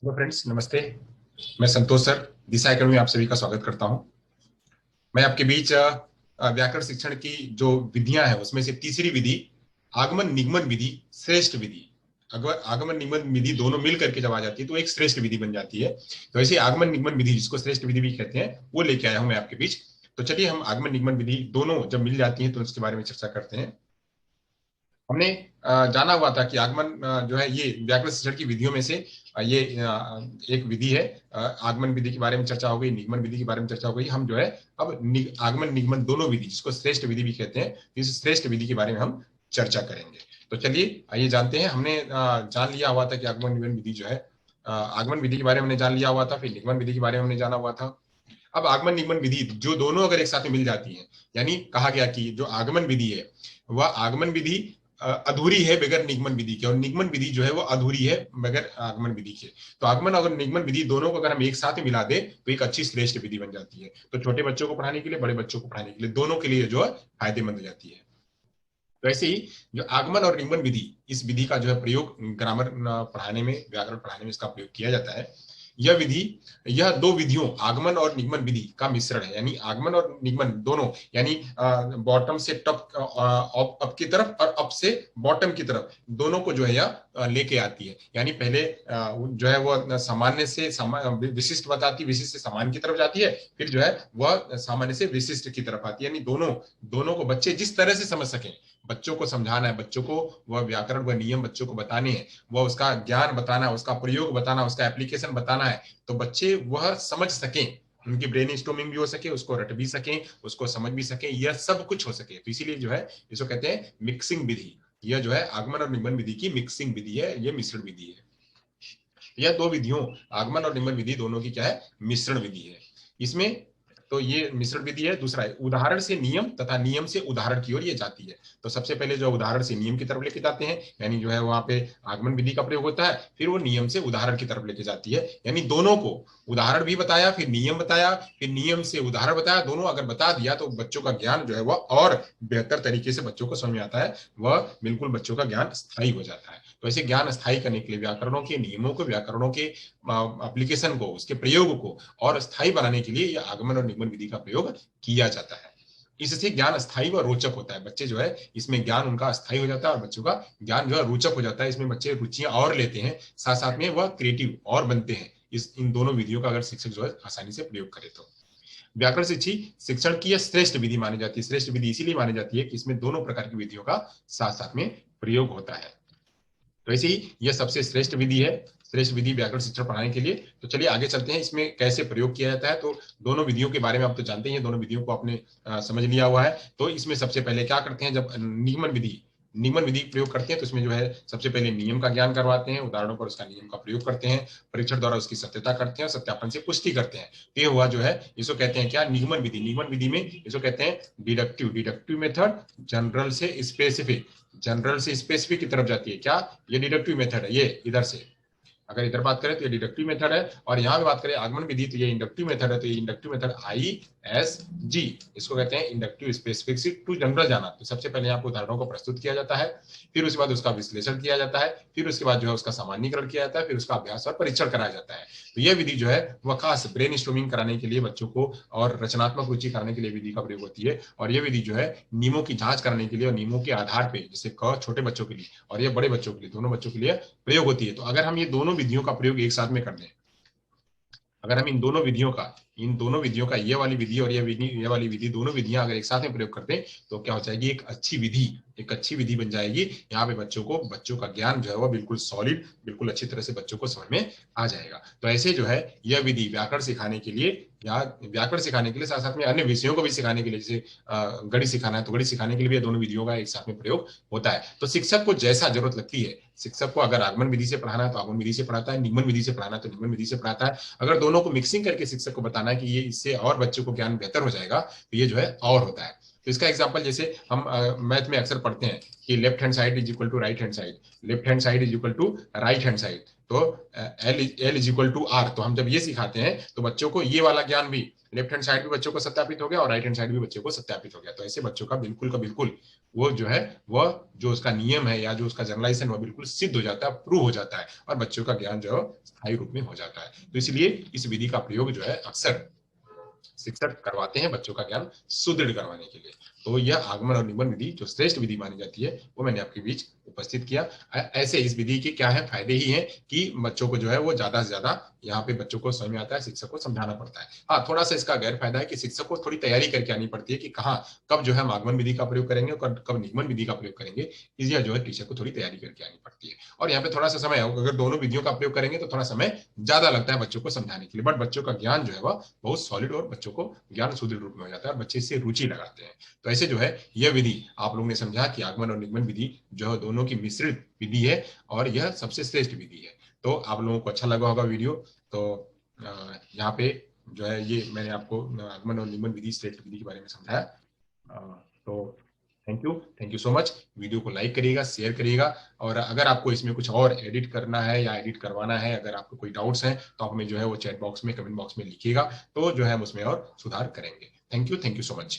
Hello friends, नमस्ते। मैं संतोष sir, दिशा academy में आप सभी का स्वागत करता हूं। मैं आपके बीच व्याकरण शिक्षण की जो विधियां हैं उसमें से तीसरी विधि आगमन निगमन विधि, श्रेष्ठ विधि। अगर आगमन निगमन विधि दोनों मिल करके जब आ जाती है तो एक श्रेष्ठ विधि बन जाती है। तो ऐसे आगमन निगमन विधि, जिसको श्रेष्ठ विधि भी कहते हैं, वो लेके आया हूं मैं आपके बीच। तो चलिए हम आगमन निगमन विधि दोनों जब मिल जाती है तो उसके बारे में चर्चा करते हैं। हमने जाना हुआ था कि आगमन जो है ये व्याकरण शिक्षण की विधियों में से ये एक विधि है। आगमन विधि के बारे में चर्चा हो गई, निगमन विधि के बारे में चर्चा हो गई। हम जो है अब आगमन निगमन दोनों विधि, जिसको श्रेष्ठ विधि भी कहते हैं, इस श्रेष्ठ विधि के बारे में हम चर्चा करेंगे। तो चलिए आइए जानते हैं। हमने जान लिया हुआ था कि आगमन निगमन विधि जो है, आगमन विधि के बारे में हमने जान लिया हुआ था, फिर निगमन विधि के बारे में हमने जाना हुआ था। अब आगमन निगमन विधि जो दोनों अगर एक साथ में मिल जाती है, यानी कहा गया कि जो आगमन विधि है वह आगमन विधि अधूरी है बगैर निगमन विधि के, और निगमन विधि जो है वो अधूरी है बगैर आगमन विधि के। तो आगमन और निगमन विधि दोनों को अगर हम एक साथ में मिला दे तो एक अच्छी श्रेष्ठ विधि बन जाती है। तो छोटे बच्चों को पढ़ाने के लिए, बड़े बच्चों को पढ़ाने के लिए, दोनों के लिए जो है फायदेमंद हो जाती है। तो ऐसे ही जो आगमन और निगमन विधि, इस विधि का जो है प्रयोग ग्रामर पढ़ाने में, व्याकरण पढ़ाने में इसका प्रयोग किया जाता है। यह विधि, यह दो विधियों आगमन और निगमन विधि का मिश्रण है। यानी आगमन और निगमन दोनों, यानी बॉटम से टॉप, अप की तरफ और अप से बॉटम की तरफ, दोनों को जो है यह लेके आती है। यानी पहले जो है वो सामान्य से विशिष्ट बताती, विशिष्ट से सामान्य की तरफ जाती है, फिर जो है वह सामान्य से विशिष्ट की तरफ आती है। यानी दोनों दोनों को बच्चे जिस तरह से समझ सकें, बच्चों को समझाना है, बच्चों को वह व्याकरण व नियम बच्चों को बताने हैं, वह उसका ज्ञान बताना है, उसका प्रयोग बताना, उसका एप्लीकेशन बताना है, तो बच्चे वह समझ सकें, उनकी ब्रेन स्टॉर्मिंग भी हो सके, उसको रट भी सकें, उसको समझ भी सकें, यह सब कुछ हो सके। तो इसीलिए जो है इसको कहते हैं मिक्सिंग विधि। यह जो है आगमन और निगमन विधि की मिक्सिंग विधि है, यह मिश्रण विधि है। यह दो विधियों आगमन और निगमन विधि दोनों की क्या है, मिश्रण विधि है। इसमें तो ये मिश्रण विधि है। दूसरा है उदाहरण से नियम तथा नियम से उदाहरण की ओर ये जाती है। तो सबसे पहले जो उदाहरण से नियम की तरफ लेके जाते हैं, यानी जो है वहां पे आगमन विधि का प्रयोग होता है, फिर वो नियम से उदाहरण की तरफ लेके जाती है। यानी दोनों को, उदाहरण भी बताया, फिर नियम बताया, फिर नियम से उदाहरण बताया, दोनों अगर बता दिया तो बच्चों का ज्ञान जो है वह और बेहतर तरीके से बच्चों को समझ में आता है, वह बिल्कुल बच्चों का ज्ञान स्थायी हो जाता है। तो ऐसे ज्ञान स्थायी करने के लिए व्याकरणों के नियमों को, व्याकरणों के एप्लीकेशन को, उसके प्रयोग को और स्थायी बनाने के लिए यह आगमन और निगमन विधि का प्रयोग किया जाता है। इससे ज्ञान स्थायी व रोचक होता है। बच्चे जो है इसमें ज्ञान उनका स्थायी हो जाता है और बच्चों का ज्ञान जो है रोचक हो जाता है। इसमें बच्चे रुचियां और लेते हैं, साथ साथ में वह क्रिएटिव और बनते हैं। इन दोनों विधियों का अगर शिक्षक जो है आसानी से प्रयोग करे तो व्याकरण शिक्षण की यह श्रेष्ठ विधि मानी जाती है। श्रेष्ठ विधि इसीलिए मानी जाती है कि इसमें दोनों प्रकार की विधियों का साथ साथ में प्रयोग होता है। तो ऐसे ही यह सबसे श्रेष्ठ विधि है, श्रेष्ठ विधि व्याकरण शिक्षण पढ़ाने के लिए। तो चलिए आगे चलते हैं, इसमें कैसे प्रयोग किया जाता है। तो दोनों विधियों के बारे में आप तो जानते हैं, दोनों विधियों को आपने समझ लिया हुआ है। तो इसमें सबसे पहले क्या करते हैं, जब निगमन विधि प्रयोग करते हैं तो इसमें जो है सबसे पहले नियम का ज्ञान करवाते हैं, उदाहरणों पर उसका नियम का प्रयोग करते हैं, परीक्षण द्वारा उसकी सत्यता करते हैं और सत्यापन से पुष्टि करते हैं। तो ये हुआ जो है, इसको कहते हैं क्या, निगमन विधि। निगमन विधि में इसको कहते हैं डिडक्टिव मेथड, जनरल से स्पेसिफिक, जनरल से स्पेसिफिक की तरफ जाती है। क्या, ये डिडक्टिव मेथड है, ये इधर से अगर इधर बात करें तो ये डिडक्टिव मेथड है, और यहाँ पे बात करें आगमन विधि तो ये इंडक्टिव मेथड है। तो ये इंडक्टिव मेथड ISG, इसको कहते हैं इंडक्टिव स्पेसिफिक टू जनरल जाना। तो सबसे पहले आपको उदाहरणों को प्रस्तुत किया जाता है, फिर उसके बाद उसका विश्लेषण किया जाता है, फिर उसके बाद जो है उसका सामान्यीकरण किया जाता है, फिर उसका अभ्यास और परीक्षण कराया जाता है। तो यह विधि जो है वह खास ब्रेन स्टॉर्मिंग कराने के लिए, बच्चों को और रचनात्मक रुचि कराने के लिए विधि का प्रयोग होती है। और यह विधि जो है नियमों की जांच करने के लिए और नियमों के आधार पर, जैसे क छोटे बच्चों के लिए और ये बड़े बच्चों के लिए, दोनों बच्चों के लिए प्रयोग होती है। तो अगर हम ये दोनों विधियों का प्रयोग एक साथ में कर दें, अगर हम इन दोनों विधियों का, ये वाली विधि और ये वाली विधि, दोनों विधियां अगर एक साथ में प्रयोग करते हैं तो क्या हो जाएगी, एक अच्छी विधि बन जाएगी। यहाँ पे बच्चों का ज्ञान जो है वो बिल्कुल सॉलिड, बिल्कुल अच्छी तरह से बच्चों को समझ में आ जाएगा। तो ऐसे जो है यह विधि व्याकरण सिखाने के लिए, या व्याकरण सिखाने के लिए साथ साथ में अन्य विषयों को भी सिखाने के लिए, जैसे गणित सिखाना है तो गणित सिखाने के लिए भी दोनों विधियों का एक साथ में प्रयोग होता है। तो शिक्षक को जैसा जरूरत लगती है, शिक्षक को अगर आगमन विधि से पढ़ाना है तो आगमन विधि से पढ़ाता है, निगमन विधि से पढ़ाना है तो निगमन विधि से पढ़ाता है। अगर दोनों को मिक्सिंग करके शिक्षक को बताना है कि ये इससे और बच्चों को ज्ञान बेहतर हो जाएगा, तो ये जो है और होता है। तो इसका एग्जांपल जैसे हम मैथ में अक्सर पढ़ते हैं कि left hand side is equal to right hand side, left hand side is equal to right hand side, तो L is equal to R. तो हम जब ये सिखाते हैं तो बच्चों को ये वाला ज्ञान भी, लेफ्ट हैंड साइड भी बच्चों को सत्यापित हो गया और राइट हैंड साइड भी बच्चों को सत्यापित हो गया। तो ऐसे बच्चों का बिल्कुल का बिल्कुल वो जो है वह जो उसका नियम है या जो उसका जनरलाइजेशन वह बिल्कुल सिद्ध हो जाता है, प्रूव हो जाता है और बच्चों का ज्ञान जो है स्थायी रूप में हो जाता है। तो इसलिए इस विधि का प्रयोग जो है अक्सर शिक्षक करवाते हैं बच्चों का ज्ञान सुदृढ़ करवाने के लिए। तो यह आगमन और निगमन विधि जो श्रेष्ठ विधि मानी जाती है वो मैंने आपके बीच उपस्थित किया। ऐसे इस विधि के क्या है फायदे ही हैं कि बच्चों को जो है वो ज्यादा से ज्यादा यहाँ पे बच्चों को समझ में आता है, शिक्षक को समझाना पड़ता है। हाँ, थोड़ा सा इसका गैर फायदा है कि शिक्षक को थोड़ी तैयारी करके आनी पड़ती है कि कहाँ कब जो है हम आगमन विधि का प्रयोग करेंगे और कब निगमन विधि का प्रयोग करेंगे, इसलिए जो है टीचर को थोड़ी तैयारी करके आनी पड़ती है। और यहाँ पे थोड़ा सा समय, अगर दोनों विधियों का प्रयोग करेंगे तो थोड़ा समय ज्यादा लगता है बच्चों को समझाने के लिए, बट बच्चों का ज्ञान जो है वह बहुत सॉलिड और बच्चों को ज्ञान सुदृढ़ रूप में हो जाता है और बच्चे इससे रुचि लगाते हैं। तो ऐसे जो है यह विधि आप लोगों ने समझा कि आगमन और निगमन विधि जो है दोनों की मिश्रित विधि है और यह सबसे श्रेष्ठ विधि है। तो आप लोगों को अच्छा लगा होगा वीडियो। तो यहाँ पे जो है ये मैंने आपको आगमन और निगमन विधि श्रेष्ठ विधि के बारे में समझाया। तो thank you so much. Video को लाइक करिएगा, शेयर करिएगा और अगर आपको इसमें कुछ और एडिट करना है या एडिट करवाना है, अगर आपको कोई डाउट्स हैं तो आप हमें जो है वो चैट बॉक्स में, कमेंट बॉक्स में लिखिएगा, तो जो है हम उसमें और सुधार करेंगे। Thank you so much.